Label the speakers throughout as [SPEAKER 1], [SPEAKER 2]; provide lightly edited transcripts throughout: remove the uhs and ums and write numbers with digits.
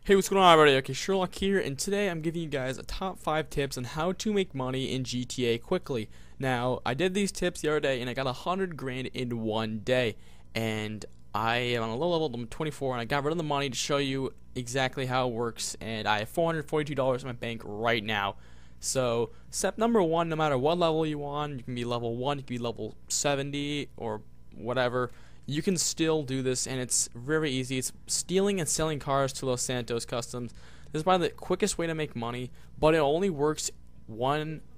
[SPEAKER 1] Hey, what's going on, everybody? Okay, Sherlock here, and today I'm giving you guys a top 5 tips on how to make money in GTA quickly. Now, I did these tips the other day, and I got 100 grand in one day, and I am on a low level, I'm 24, and I got rid of the money to show you exactly how it works, and I have $442 in my bank right now. So, step number 1, no matter what level you on, you can be level 1, you can be level 70, or whatever, you can still do this, and it's very easy. It's stealing and selling cars to Los Santos Customs. This is probably the quickest way to make money, but it only works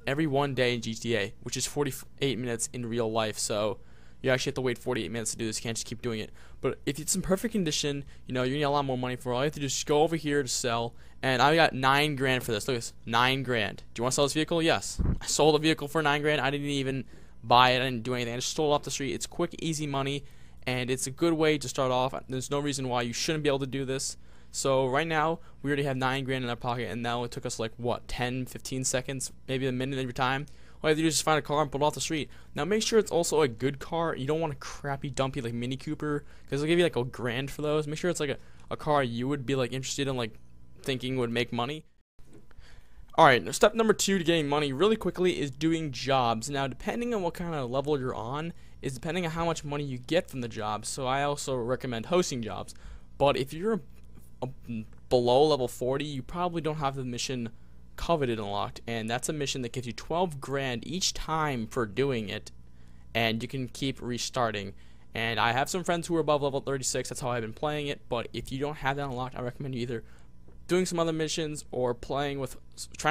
[SPEAKER 1] every 1 day in GTA, which is 48 minutes in real life. So you actually have to wait 48 minutes to do this. You can't just keep doing it. But if it's in perfect condition, you know, you need a lot more money for it. All you have to do is just go over here to sell, and I got 9 grand for this. Look at this, 9 grand. Do you want to sell this vehicle? Yes. I sold a vehicle for 9 grand. I didn't even buy it. I didn't do anything. I just stole it off the street. It's quick, easy money, and it's a good way to start off. There's no reason why you shouldn't be able to do this. So right now we already have 9 grand in our pocket, and now it took us like what, 10-15 seconds, maybe a minute every time. All you have to do is just find a car and pull it off the street. Now make sure it's also a good car. You don't want a crappy dumpy like Mini Cooper, because they'll give you like a grand for those. Make sure it's like a car you would be like interested in, like thinking would make money. Alright, step number 2 to getting money really quickly is doing jobs. Now, depending on what kind of level you're on, is depending on how much money you get from the job. So I also recommend hosting jobs. But if you're below level 40, you probably don't have the mission coveted unlocked. And that's a mission that gives you 12 grand each time for doing it. And you can keep restarting. And I have some friends who are above level 36. That's how I've been playing it. But if you don't have that unlocked, I recommend you either doing some other missions or trying to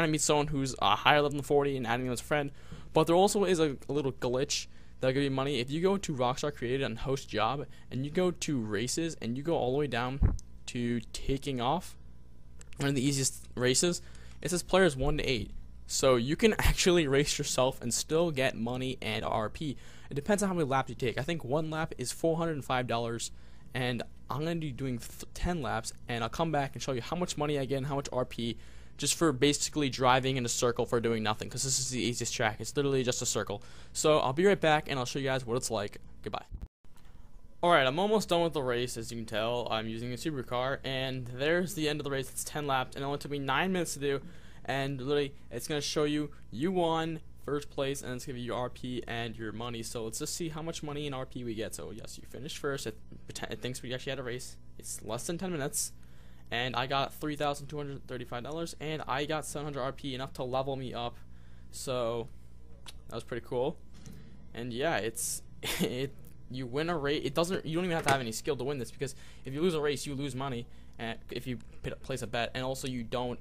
[SPEAKER 1] meet someone who's a higher level than 40 and adding them as a friend. But there also is a little glitch that'll give you money. If you go to Rockstar Created and host job, and you go to races, and you go all the way down to taking off, one of the easiest races, it says players 1 to 8. So you can actually race yourself and still get money and RP. It depends on how many laps you take. I think 1 lap is $405, and I'm going to be doing 10 laps, and I'll come back and show you how much money I get and how much RP just for basically driving in a circle for doing nothing, because this is the easiest track. It's literally just a circle. So I'll be right back, and I'll show you guys what it's like. Goodbye. Alright, I'm almost done with the race. As you can tell, I'm using a supercar, and there's the end of the race. It's 10 laps, and it only took me 9 minutes to do, and literally it's going to show you won first place, and it's going to give you your RP and your money. So let's just see how much money in RP we get. So yes, you finished first. It thinks we actually had a race. It's less than 10 minutes, and I got $3,235, and I got 700 RP, enough to level me up. So that was pretty cool. And yeah, you win a race. You don't even have to have any skill to win this, because if you lose a race, you lose money. And if you place a bet, and also you don't,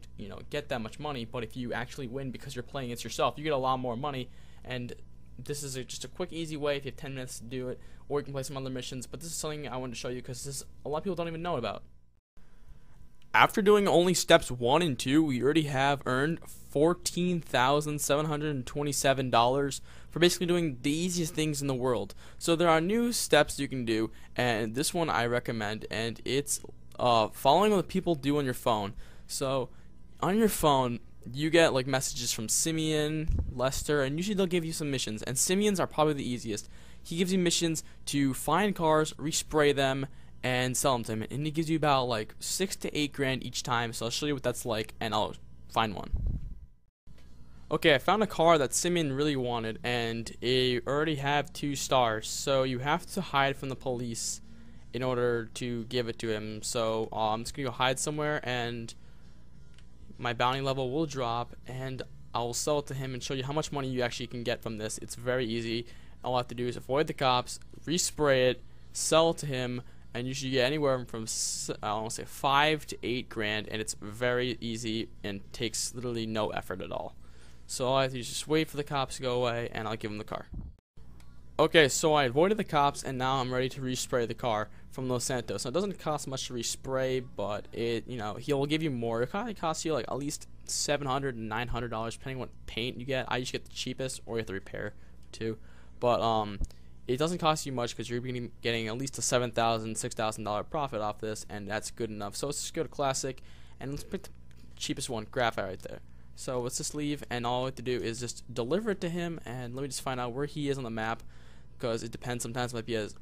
[SPEAKER 1] get that much money. But if you actually win because you're playing against yourself, you get a lot more money. And this is just a quick, easy way if you have 10 minutes to do it, or you can play some other missions. But this is something I wanted to show you because a lot of people don't even know about. After doing only steps 1 and 2, we already have earned $14,727 for basically doing the easiest things in the world. So there are new steps you can do, and this one I recommend, and it's following what people do on your phone. So on your phone, you get like messages from Simeon, Lester, and usually they'll give you some missions, and Simeon's are probably the easiest. He gives you missions to find cars, respray them, and sell them to him, and he gives you about like 6 to 8 grand each time. So I'll show you what that's like, and I'll find one. Okay, I found a car that Simeon really wanted, and it already have 2 stars, so you have to hide from the police in order to give it to him. So I'm just gonna go hide somewhere, and my bounty level will drop, and I'll sell it to him and show you how much money you actually can get from this. It's very easy. All I have to do is avoid the cops, respray it, sell it to him, and you should get anywhere from I want to say 5 to 8 grand, and it's very easy and takes literally no effort at all. So all I have to do is just wait for the cops to go away, and I'll give him the car. Okay, so I avoided the cops, and now I'm ready to respray the car from Los Santos. So it doesn't cost much to respray, but he'll give you more. It probably costs you like at least $700 and $900 depending on what paint you get. I usually get the cheapest, or you have to repair too. But it doesn't cost you much because you're getting at least a $7,000, $6,000 profit off this, and that's good enough. So let's just go to classic, and let's pick the cheapest one, graphite right there. So let's just leave, and all we have to do is just deliver it to him, and let me just find out where he is on the map, because it depends. Sometimes it might be as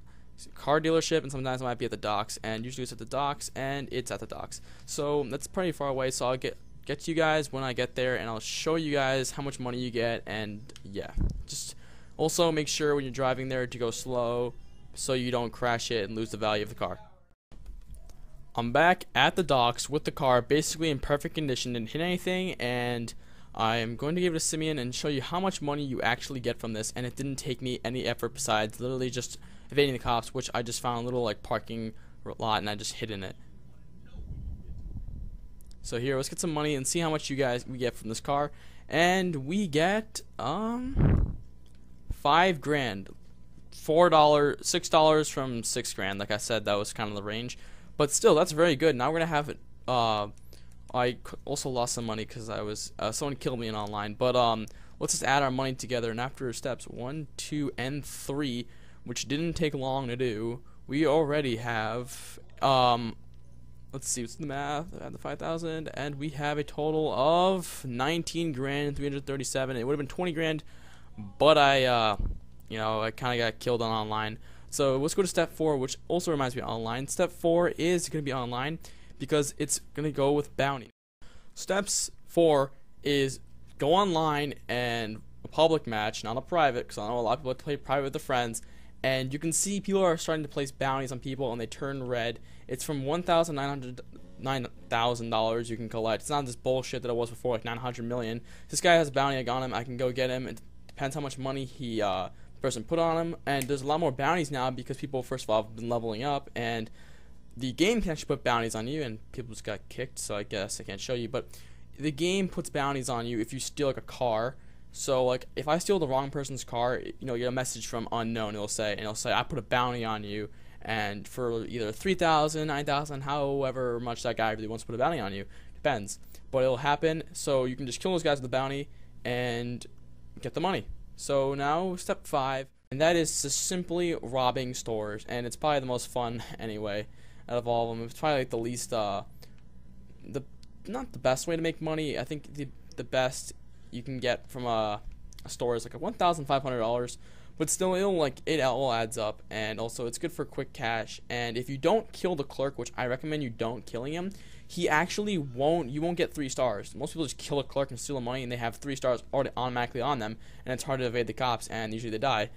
[SPEAKER 1] car dealership, and sometimes it might be at the docks, and usually it's at the docks, and it's at the docks. So that's pretty far away, so I'll get to you guys when I get there, and I'll show you guys how much money you get. And yeah, just also make sure when you're driving there to go slow so you don't crash it and lose the value of the car. I'm back at the docks with the car basically in perfect condition, didn't hit anything, and I'm going to give it a Simeon and show you how much money you actually get from this. And it didn't take me any effort besides literally just evading the cops, which I just found a little like parking lot and I just hid in it. So here, let's get some money and see how much we get from this car. And we get $5 grand, $6 from $6 grand. Like I said, that was kind of the range, but still, that's very good. Now we're gonna have it. I also lost some money because I was someone killed me in online. But let's just add our money together, and after steps 1, 2, and 3, which didn't take long to do, we already have let's see, what's the math? Add the 5,000, and we have a total of 19 grand 337. It would have been 20 grand, but I kind of got killed on online. So let's go to step 4, which also reminds me of online. Step 4 is going to be online because it's going to go with bounty. Steps 4 is go online and a public match, not a private, because I know a lot of people like to play private with their friends. And you can see people are starting to place bounties on people, and they turn red. It's from $9,000 you can collect. It's not this bullshit that it was before, like 900 million. This guy has a bounty. I got him. I can go get him. It depends how much money the person put on him. And there's a lot more bounties now because people, first of all, have been leveling up, and the game can actually put bounties on you. And people just got kicked, so I guess I can't show you. But the game puts bounties on you if you steal like a car. So like if I steal the wrong person's car, you get a message from unknown. It'll say I put a bounty on you, and for either 3,000, 9,000, however much that guy really wants to put a bounty on you, depends. But it'll happen. So you can just kill those guys with the bounty and get the money. So now step 5, and that is just simply robbing stores, and it's probably the most fun anyway out of all of them. It's probably like the least not the best way to make money. I think the best you can get from a store is like $1,500, but still it all adds up, and also it's good for quick cash. And if you don't kill the clerk, which I recommend you don't killing him, he actually you won't get 3 stars. Most people just kill a clerk and steal the money, and they have 3 stars already automatically on them, and it's hard to evade the cops, and usually they die.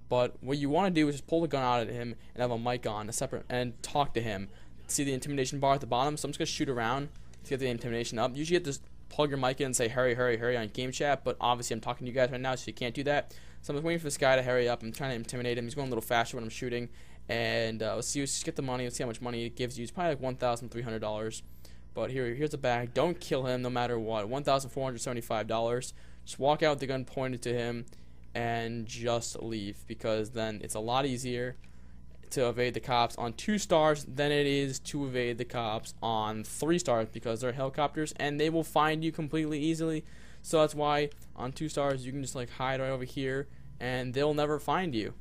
[SPEAKER 1] But what you want to do is just pull the gun out at him and have a mic on and talk to him. See the intimidation bar at the bottom? So I'm just gonna shoot around to get the intimidation up. Usually you have to plug your mic in and say hurry, hurry, hurry on game chat, but obviously I'm talking to you guys right now, so you can't do that. So I'm just waiting for this guy to hurry up. I'm trying to intimidate him. He's going a little faster when I'm shooting, and let's just get the money. Let's see how much money it gives you. It's probably like $1,300, but here's a bag. Don't kill him no matter what. $1,475. Just walk out with the gun pointed to him and just leave, because then it's a lot easier to evade the cops on 2 stars than it is to evade the cops on 3 stars, because they're helicopters and they will find you completely easily. So that's why on 2 stars you can just like hide right over here and they'll never find you.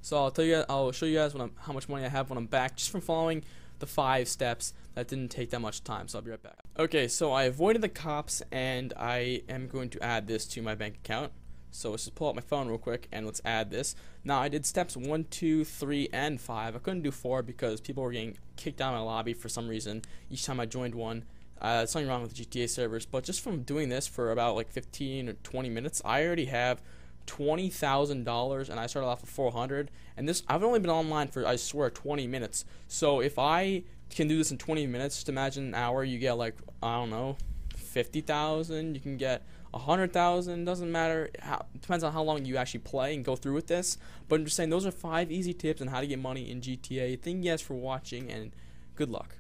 [SPEAKER 1] So I'll show you guys how much money I have when I'm back, just from following the 5 steps. That didn't take that much time, so I'll be right back. Okay, so I avoided the cops, and I am going to add this to my bank account. So let's just pull out my phone real quick and let's add this. Now I did steps 1, 2, 3, and 5. I couldn't do 4 because people were getting kicked out of my lobby for some reason each time I joined one. There's something wrong with the GTA servers, but just from doing this for about like 15 or 20 minutes, I already have $20,000, and I started off with 400. And this, I've only been online for, I swear, 20 minutes. So if I can do this in 20 minutes, just imagine an hour, you get like, I don't know, 50,000. You can get 100,000. Doesn't matter. Depends on how long you actually play and go through with this. But I'm just saying, those are 5 easy tips on how to get money in GTA. Thank you guys for watching, and good luck.